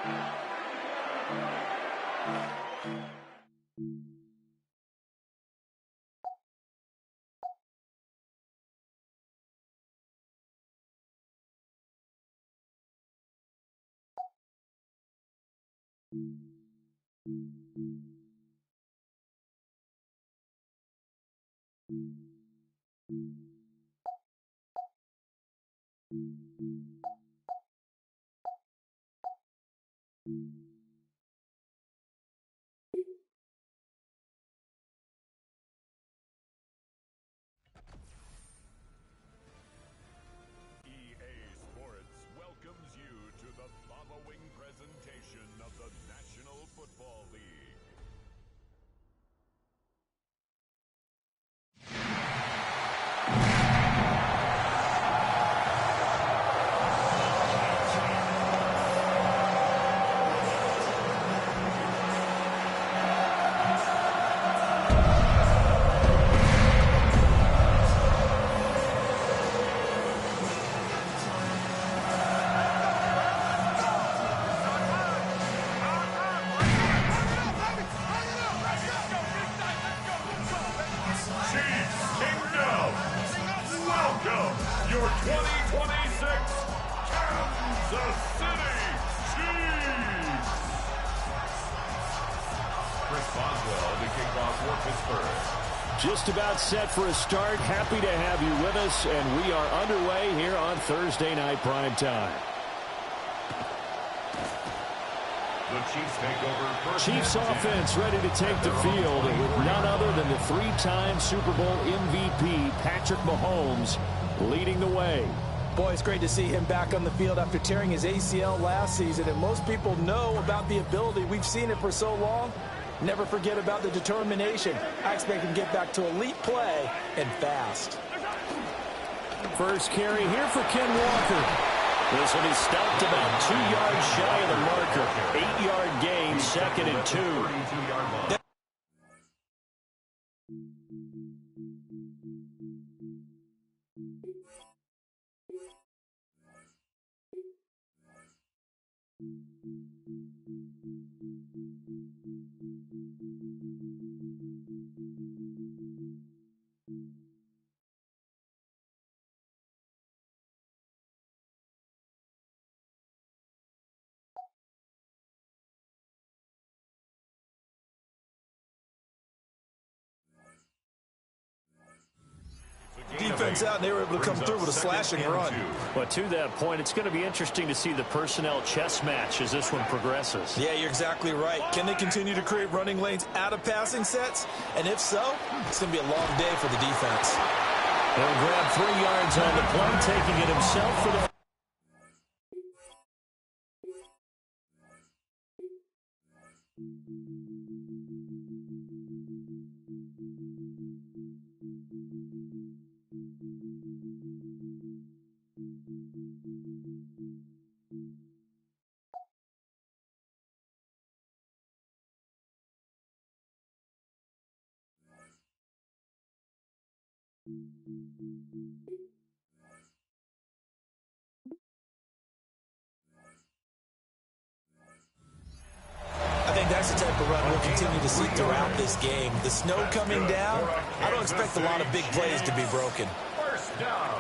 EA Sports welcomes you to the following presentation of the National Football League. Your 2026 Kansas City Chiefs. Chris Boswell to kick off for Pittsburgh. Just about set for a start. Happy to have you with us, and we are underway here on Thursday Night Prime Time. The Chiefs take over first. Chiefs offense ready to take the field with none other than the three-time Super Bowl MVP, Patrick Mahomes, leading the way. Boy, it's great to see him back on the field after tearing his ACL last season. And most people know about the ability. We've seen it for so long. Never forget about the determination. I expect him to get back to elite play and fast. First carry here for Ken Walker. This one is stopped about 2 yards shy of the marker. 8-yard gain, 2nd and 2. Defense out, and they were able to come through with a slashing run. But to that point, it's going to be interesting to see the personnel chess match as this one progresses. Yeah, you're exactly right. Can they continue to create running lanes out of passing sets? And if so, it's going to be a long day for the defense. He'll grab 3 yards on the play, taking it himself for the... I think that's the type of run we'll continue to see throughout this game. The snow coming down, I don't expect a lot of big plays to be broken. First down.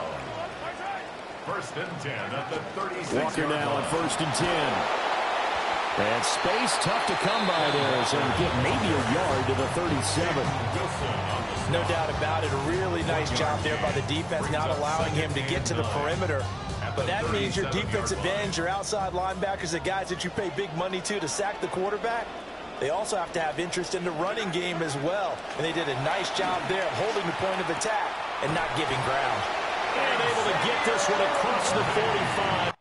First and 10 at the 36. Walker now on 1st and 10. And space tough to come by there, so get maybe a yard to the 37. No doubt about it. A really nice job there by the defense, not allowing him to get to the perimeter. But that means your defensive ends, your outside linebackers, the guys that you pay big money to sack the quarterback, they also have to have interest in the running game as well. And they did a nice job there of holding the point of attack and not giving ground. And able to get this one across the 45.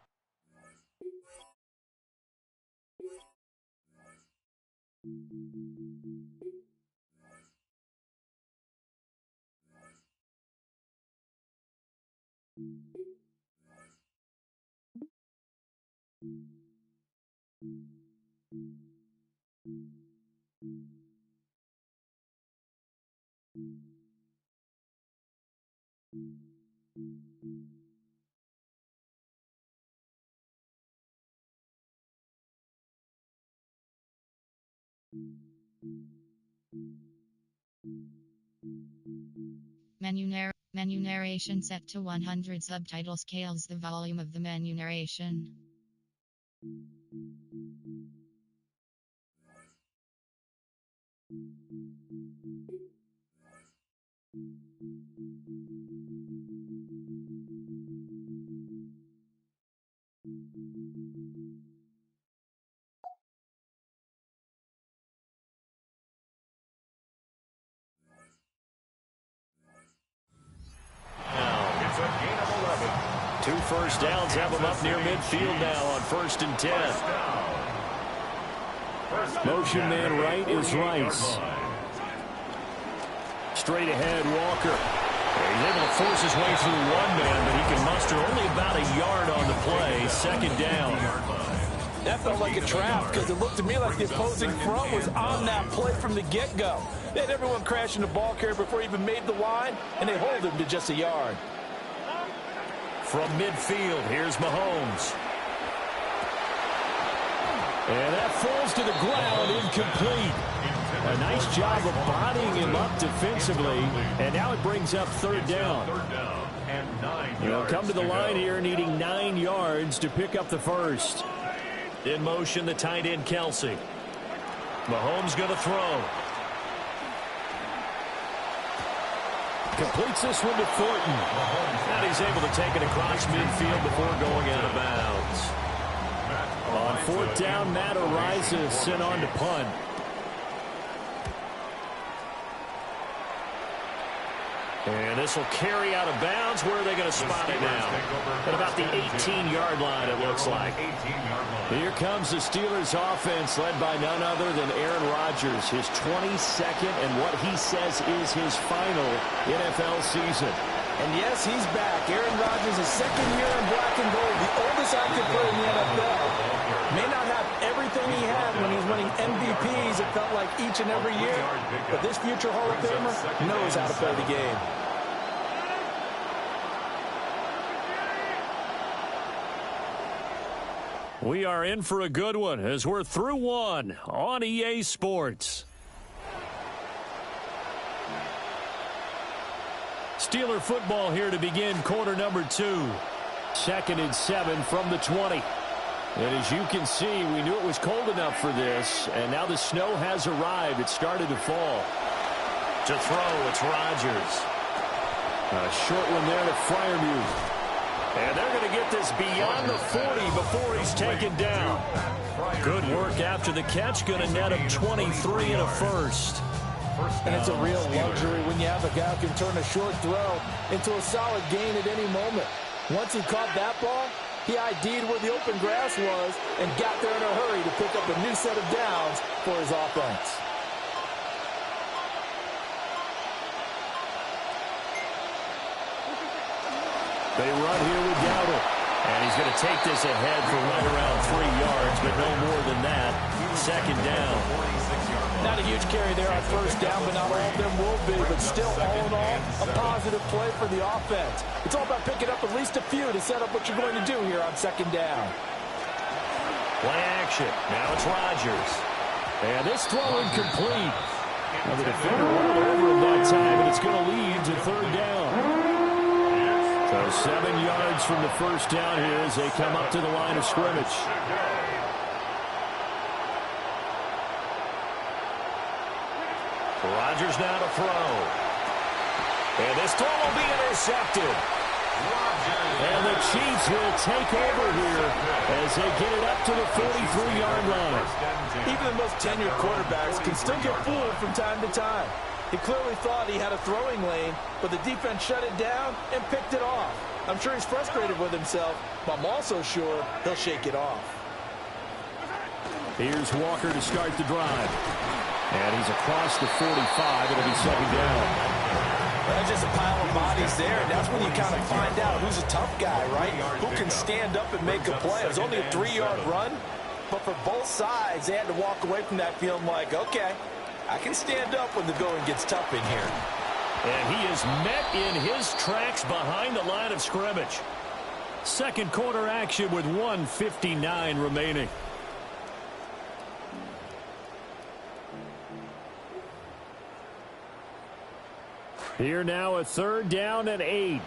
Menu narration set to 100. Subtitle scales the volume of the menu narration. Two first downs have them up near midfield now on 1st and 10. Motion man right is Rice. Straight ahead, Walker. He's able to force his way through one man, but he can muster only about a yard on the play. 2nd down. That felt like a trap because it looked to me like the opposing front was on that play from the get-go. They had everyone crashing the ball carrier before he even made the line, and they hold him to just a yard. From midfield, here's Mahomes. And that falls to the ground, incomplete. A nice job of bodying him up defensively, and now it brings up 3rd down. They'll come to the line here needing 9 yards to pick up the first. In motion, the tight end, Kelsey. Mahomes going to throw. Completes this one to Thornton. And he's able to take it across midfield before going out of bounds. On 4th down, Matt Ariza sent on to punt. And this will carry out of bounds. Where are they going to spot it now? At about the 18-yard line, it looks like. Here comes the Steelers offense, led by none other than Aaron Rodgers, his 22nd and what he says is his final NFL season. And yes, he's back. Aaron Rodgers' 2nd year in black and gold, the oldest active player in the NFL. May not have everything he had when he was winning MVPs, it felt like each and every year. But this future Hall of Famer knows how to play the game. We are in for a good one as we're through one on EA Sports. Steeler football here to begin quarter number 2. 2nd and 7 from the 20. And as you can see, we knew it was cold enough for this, and now the snow has arrived. It started to fall. To throw, it's Rodgers. A short one there to Freiermuth. And they're going to get this beyond the 40 before he's taken down. Good work after the catch. Going to net him 23 and a first. And it's a real luxury when you have a guy who can turn a short throw into a solid gain at any moment. Once he caught that ball, he ID'd where the open grass was and got there in a hurry to pick up a new set of downs for his offense. They run here with Dowdle. And he's going to take this ahead for right around 3 yards, but no more than that. 2nd down. Not a huge carry there on 1st down, but not all of them will be. But still, all in all, a positive play for the offense. It's all about picking up at least a few to set up what you're going to do here on 2nd down. Play action. Now it's Rodgers. And this throw incomplete. And the defender went over him that time, and it's going to lead to 3rd down. So 7 yards from the 1st down here as they come up to the line of scrimmage. Rodgers now to throw. And this throw will be intercepted. And the Chiefs will take over here as they get it up to the 43-yard line. Even the most tenured quarterbacks can still get fooled from time to time. He clearly thought he had a throwing lane, but the defense shut it down and picked it off. I'm sure he's frustrated with himself, but I'm also sure he'll shake it off. Here's Walker to start the drive. And he's across the 45. It'll be 2nd down. That's just a pile of bodies there, and that's when you kind of find out who's a tough guy, right? Who can stand up and make a play. It was only a 3-yard run, but for both sides, they had to walk away from that feeling like, okay, I can stand up when the going gets tough in here. And he is met in his tracks behind the line of scrimmage. 2nd quarter action with 1:59 remaining. Here now, a 3rd down and 8.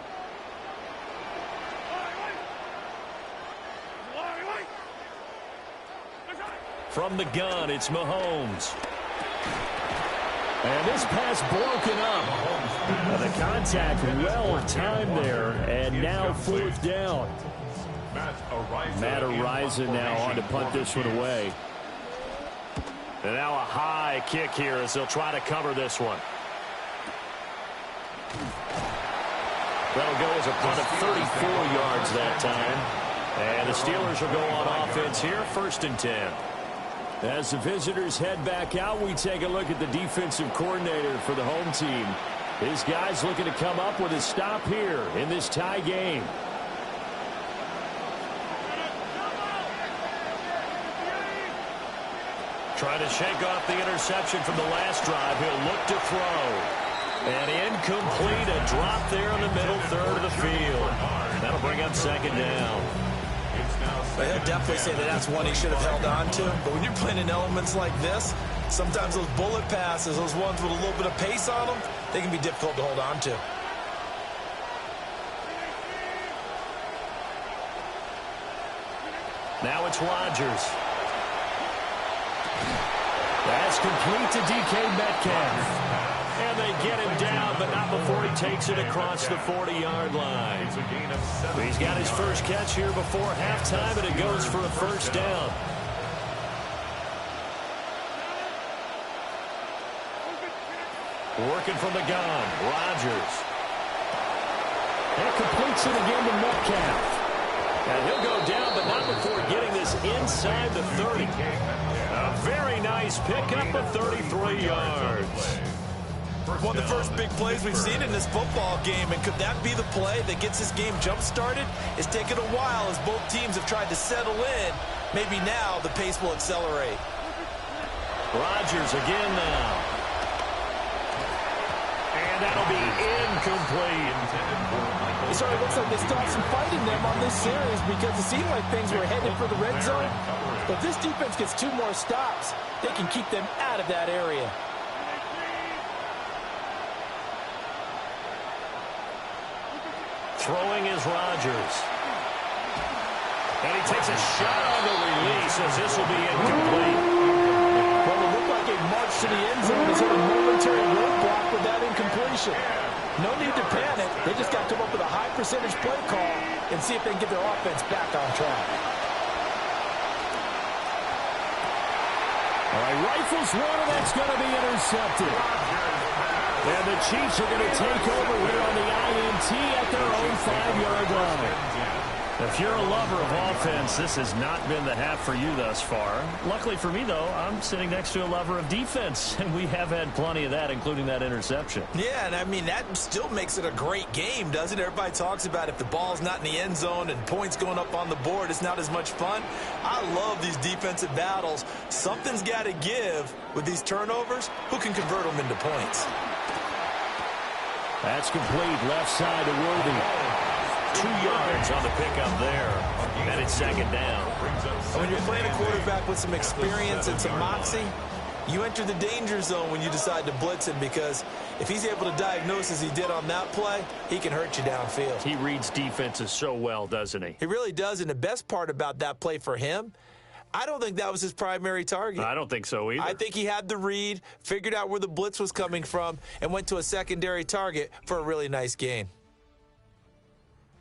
From the gun, it's Mahomes. And this pass broken up. The contact well timed there, and now 4th down. Matt Ariza now on to punt this one away. And now a high kick here as they'll try to cover this one. That'll go as a punt of 34 yards that time. And the Steelers will go on offense here, 1st and 10. As the visitors head back out, we take a look at the defensive coordinator for the home team. His guys looking to come up with a stop here in this tie game. Trying to shake off the interception from the last drive. He'll look to throw. And incomplete, a drop there in the middle third of the field. That'll bring up 2nd down. But he'll definitely say that that's one he should have held on to. But when you're playing in elements like this, sometimes those bullet passes, those ones with a little bit of pace on them, they can be difficult to hold on to. Now it's Rodgers. That's complete to DK Metcalf. And they get him down, but not before he takes it across the 40-yard line. He's got his first catch here before halftime, and it goes for a 1st down. Working from the gun, Rodgers. And completes it again to Metcalf. And he'll go down, but not before getting this inside the 30. A very nice pickup of 33 yards. One of the first big plays we've seen in this football game, and could that be the play that gets this game jump-started? It's taken a while as both teams have tried to settle in. Maybe now the pace will accelerate. Rodgers again now. And that'll be incomplete. It sort of looks like they still have some fight in them on this series because it seemed like things were headed for the red zone. But this defense gets 2 more stops. They can keep them out of that area. Throwing is Rodgers. And he takes a shot on the release as this will be incomplete. Well, it looked like a march to the end zone is hit a momentary roadblock with that incompletion. No need to panic. They just got to come up with a high percentage play call and see if they can get their offense back on track. All right, rifles one, and that's going to be intercepted. And the Chiefs are going to take over here on the INT at their own 5-yard line. If you're a lover of offense, this has not been the half for you thus far. Luckily for me, though, I'm sitting next to a lover of defense, and we have had plenty of that, including that interception. Yeah, and I mean, that still makes it a great game, doesn't it? Everybody talks about if the ball's not in the end zone and points going up on the board, it's not as much fun. I love these defensive battles. Something's got to give with these turnovers. Who can convert them into points? That's complete. Left side to Worthy. 2 yards on the pickup there. And it's 2nd down. When you're playing a quarterback with some experience and some moxie, you enter the danger zone when you decide to blitz him, because if he's able to diagnose as he did on that play, he can hurt you downfield. He reads defenses so well, doesn't he? He really does, and the best part about that play for him, I don't think that was his primary target. I don't think so either. I think he had the read, figured out where the blitz was coming from, and went to a secondary target for a really nice gain.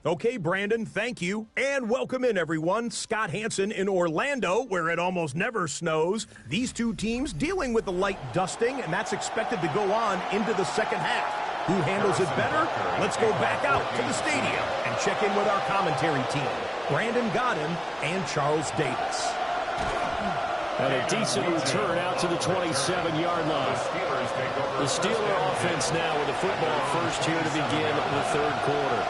Okay, Brandon, thank you. And welcome in, everyone. Scott Hansen in Orlando, where it almost never snows. These two teams dealing with the light dusting, and that's expected to go on into the second half. Who handles it better? Let's go back out to the stadium and check in with our commentary team, Brandon Godden and Charles Davis. And a decent return out to the 27-yard line. The Steeler offense now with the football first here to begin the third quarter.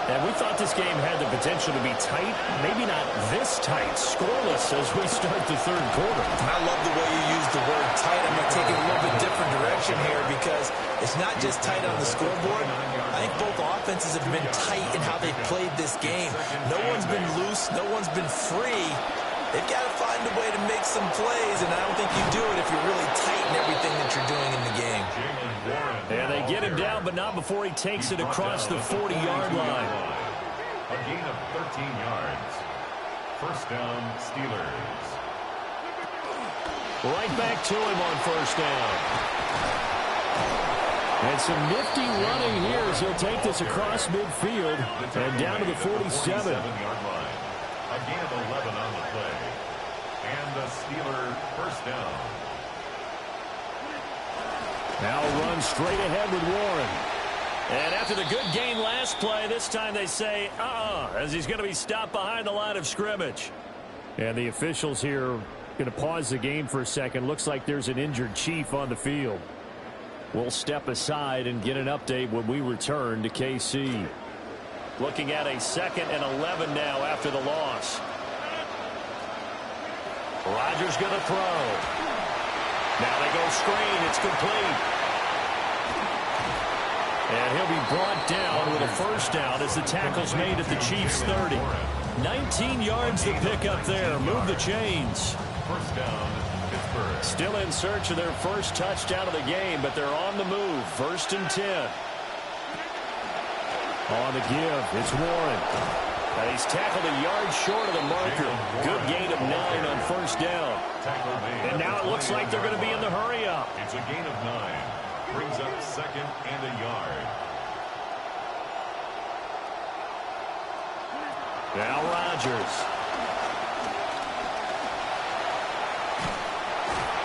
And we thought this game had the potential to be tight, maybe not this tight, scoreless as we start the third quarter. And I love the way you use the word tight. I'm going to take it a little bit different direction here, because it's not just tight on the scoreboard. I think both offenses have been tight in how they've played this game. No one's been loose. No one's been free. They've got to find a way to make some plays, and I don't think you do it if you're really tight in everything that you're doing in the game. And they get him down, but not before he takes it across the 40-yard line. A gain of 13 yards. First down, Steelers. Right back to him on first down. And some nifty running here as he'll take this across midfield and down to the 47-yard line. A gain of 11 on the play. And the Steelers first down. Now run straight ahead with Warren. And after the good gain last play, this time they say, as he's going to be stopped behind the line of scrimmage. And the officials here going to pause the game for a second. Looks like there's an injured Chief on the field. We'll step aside and get an update when we return to KC. Looking at a 2nd and 11 now after the loss. Rodgers going to throw. Now they go screen. It's complete. And he'll be brought down with a first down as the tackle's made at the Chiefs' 30. 19 yards to pick up there. Move the chains. First down, Pittsburgh. Still in search of their first touchdown of the game, but they're on the move. 1st and 10. On the give, it's Warren. And he's tackled a yard short of the marker. Good gain of 9 on first down. And now it looks like they're going to be in the hurry-up. It's a gain of 9. Brings up 2nd and a yard. Now Rodgers.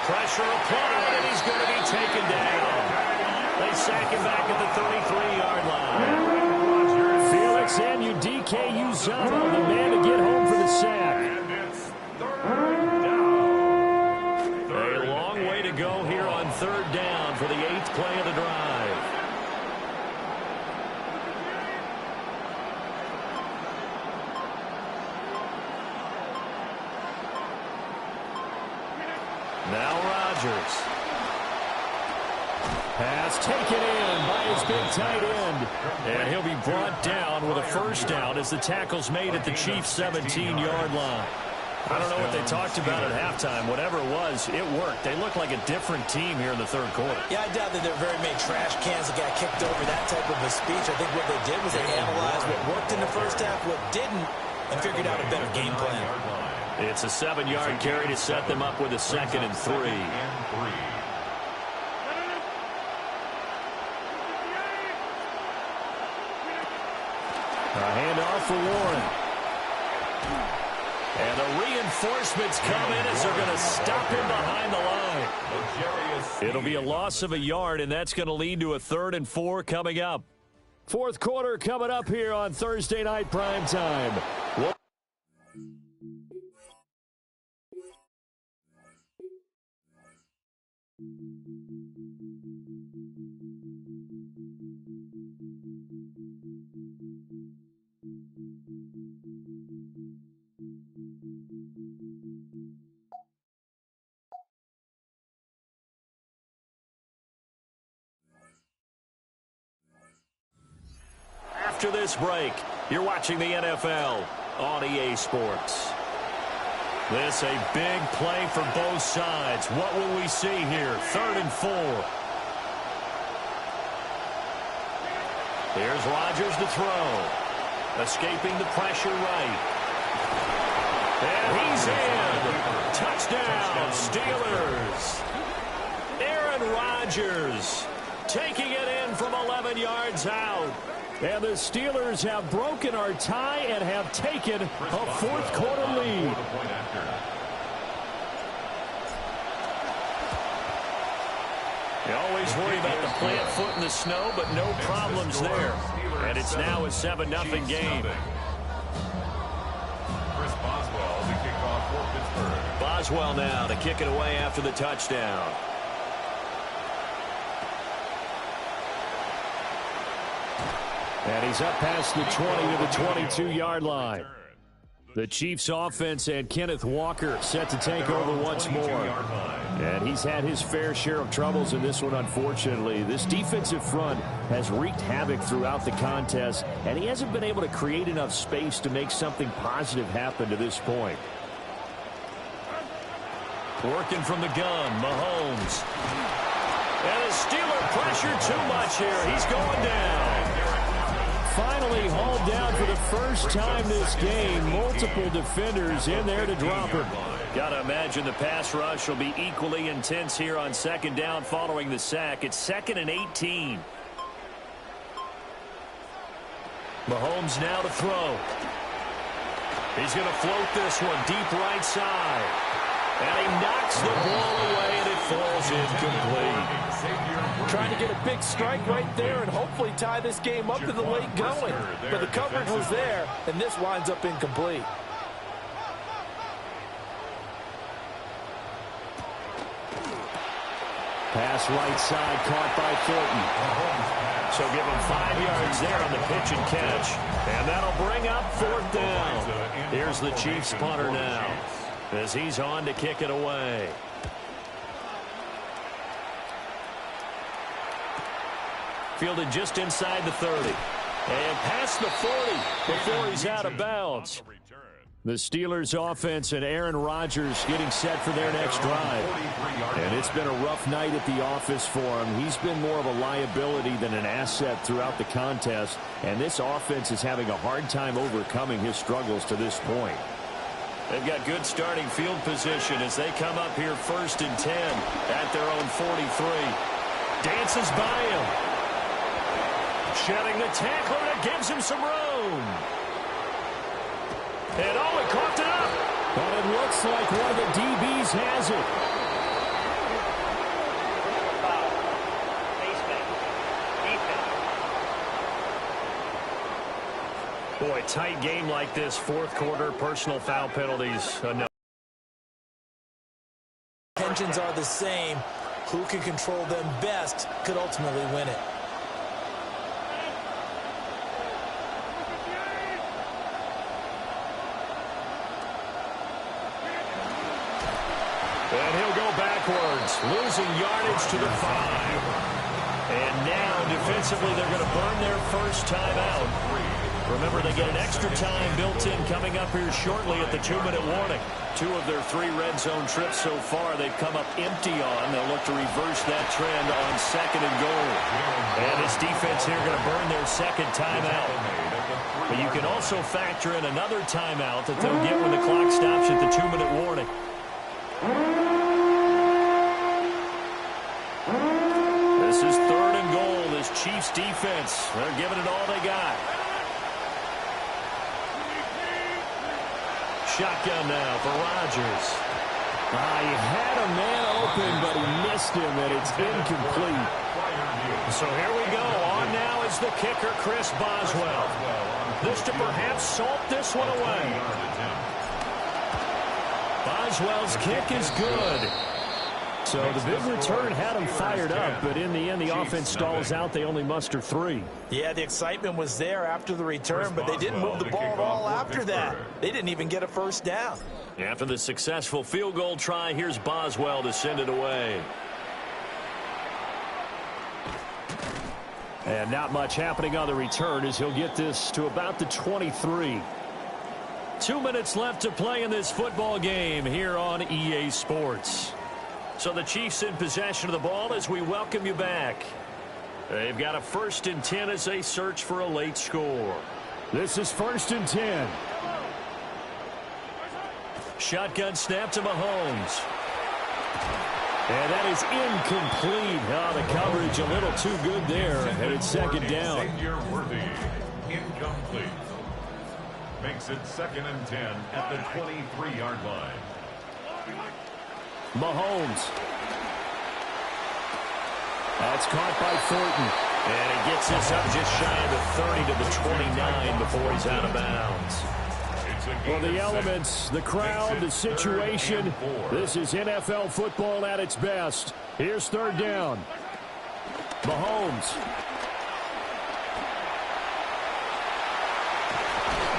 Pressure applied, and he's going to be taken down. They sack him back at the 33-yard line. Felix Anudike-Uzomah, the man to get home for the sack. And it's 3rd down. A long way to go here on 3rd down for the 8th play of the drive. Now Rodgers. Pass taken in by his big tight end. And he'll be brought down with a first down as the tackle's made at the Chiefs' 17-yard line. I don't know what they talked about at halftime. Whatever it was, it worked. They look like a different team here in the 3rd quarter. Yeah, I doubt that there are very many trash cans that got kicked over, that type of a speech. I think what they did was they analyzed what worked in the first half, what didn't, and figured out a better game plan. It's a 7-yard carry to set them up with a 2nd and 3. A handoff for Warren. And the reinforcements come in as they're going to stop him behind the line. It'll be a loss of a yard, and that's going to lead to a 3rd and 4 coming up. 4th quarter coming up here on Thursday Night Primetime. After this break, you're watching the NFL on EA Sports. This a big play for both sides. What will we see here? 3rd and 4. Here's Rodgers to throw. Escaping the pressure right. And he's in. Touchdown, Steelers. Aaron Rodgers taking it in from 11 yards out. And the Steelers have broken our tie and have taken a 4th quarter lead. You always worry about the plant foot in the snow, but no problems there. And it's now a 7-0 game. Chris Boswell, the kickoff for Pittsburgh. Boswell now to kick it away after the touchdown. And he's up past the 20 to the 22-yard line. The Chiefs offense and Kenneth Walker set to take over once more. And he's had his fair share of troubles in this one, unfortunately. This defensive front has wreaked havoc throughout the contest, and he hasn't been able to create enough space to make something positive happen to this point. Working from the gun, Mahomes. And the Steeler pressure too much here. He's going down. Finally hauled down for the first time this game. Multiple defenders in there to drop him. Got to imagine the pass rush will be equally intense here on second down following the sack. It's 2nd and 18. Mahomes now to throw. He's going to float this one deep right side. And he knocks the ball away, and it falls incomplete. Trying to get a big strike right there and hopefully tie this game up to the late going. But the coverage was there, and this winds up incomplete. Pass right side, caught by Thornton. So give him 5 yards there on the pitch and catch. And that'll bring up 4th down. Here's the Chiefs punter now, as he's on to kick it away. Fielded just inside the 30. And past the 40 before he's out of bounds. The Steelers offense and Aaron Rodgers getting set for their next drive. And it's been a rough night at the office for him. He's been more of a liability than an asset throughout the contest. And this offense is having a hard time overcoming his struggles to this point. They've got good starting field position as they come up here 1st and 10 at their own 43. Dances by him. Shedding the tackler, that gives him some room. And he coughed it up. But it looks like one of the DBs has it. Boy, tight game like this, 4th quarter, personal foul penalties. No. Intentions are the same. Who can control them best could ultimately win it. And he'll go backwards, losing yardage to the 5. And now, defensively, they're going to burn their first timeout. Remember, they get an extra time built in coming up here shortly at the 2-minute warning. 2 of their 3 red zone trips so far they've come up empty on. They'll look to reverse that trend on 2nd and goal. And this defense here going to burn their second timeout. But you can also factor in another timeout that they'll get when the clock stops at the 2-minute warning. This is 3rd and goal. This Chiefs defense, they're giving it all they got. Shotgun now for Rodgers. He had a man open, but he missed him, and it's incomplete. So here we go. On now is the kicker, Chris Boswell. This to perhaps salt this one away. Boswell's kick is good. So the big return had him fired up, but in the end, the offense stalls out. They only muster 3. Yeah, the excitement was there after the return, but they didn't move the ball at all after that. They didn't even get a first down. After the successful field goal try, here's Boswell to send it away. And not much happening on the return as he'll get this to about the 23. 2 minutes left to play in this football game here on EA Sports. So the Chiefs in possession of the ball as we welcome you back. They've got a 1st and 10 as they search for a late score. This is 1st and 10. Shotgun snap to Mahomes. And that is incomplete. The coverage a little too good there. And it's 2nd down. Incomplete. Makes it 2nd and 10 at the 23-yard line. Mahomes. That's caught by Thornton. And he gets this up just shy of the 30 to the 29 before he's out of bounds. Well, the elements, the crowd, the situation, this is NFL football at its best. Here's 3rd down. Mahomes.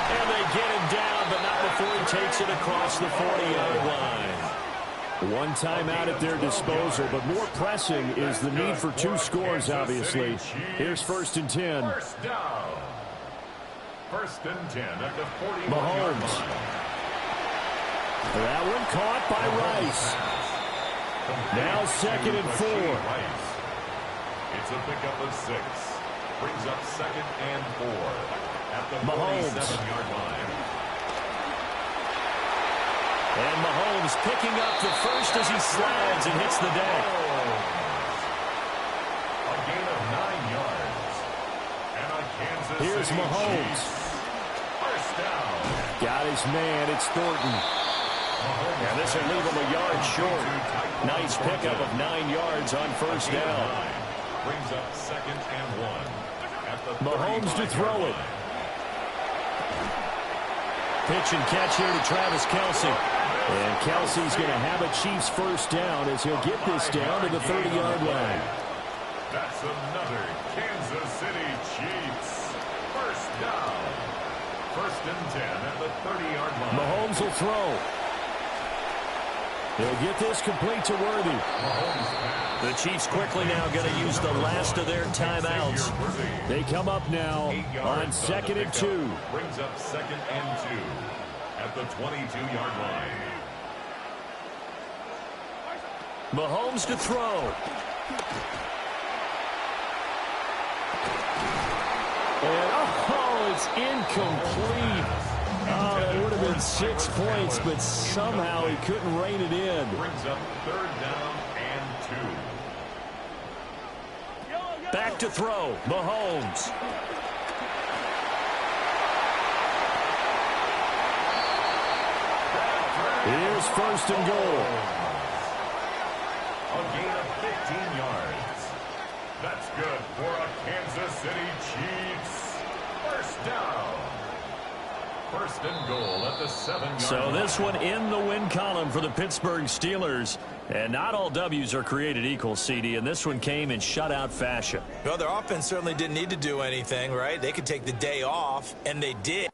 And they get him down, but not before he takes it across the 40-yard line. One timeout at their disposal, but more pressing is the need for 2 scores, obviously. Here's 1st and 10. First down. 1st and 10 at the 40. Mahomes. That one caught by Rice. Now 2nd and 4. It's a pickup of 6. Brings up 2nd and 4 at the Mahomes. 47-yard line. And Mahomes picking up the first as he slides and hits the deck. A gain of 9 yards. And a Kansas Here's City Mahomes. Chiefs. First down. Got his man. It's Thornton. And this will leave him a yard short. Nice pickup of 9 yards on first down. Brings up 2nd and 1 at the Mahomes to throw it. Pitch and catch here to Travis Kelce. And Kelsey's going to have a Chiefs first down as he'll get this down to the 30-yard line. That's another Kansas City Chiefs. First down. 1st and 10 at the 30-yard line. Mahomes will throw. He'll get this complete to Worthy. The Chiefs quickly now going to use the last of their timeouts. They come up now on 2nd and 2. Brings up 2nd and 2 at the 22-yard line. Mahomes to throw. And, it's incomplete. Oh, that would have been 6 points, but somehow he couldn't rein it in. Brings up 3rd down and 2. Back to throw. Mahomes. Here's 1st and goal. A gain of 15 yards. That's good for a Kansas City Chiefs. First down. 1st and goal at the 7-yard line. So this one in the win column for the Pittsburgh Steelers. And not all W's are created equal, CD, and this one came in shutout fashion. Well, their offense certainly didn't need to do anything, right? They could take the day off, and they did.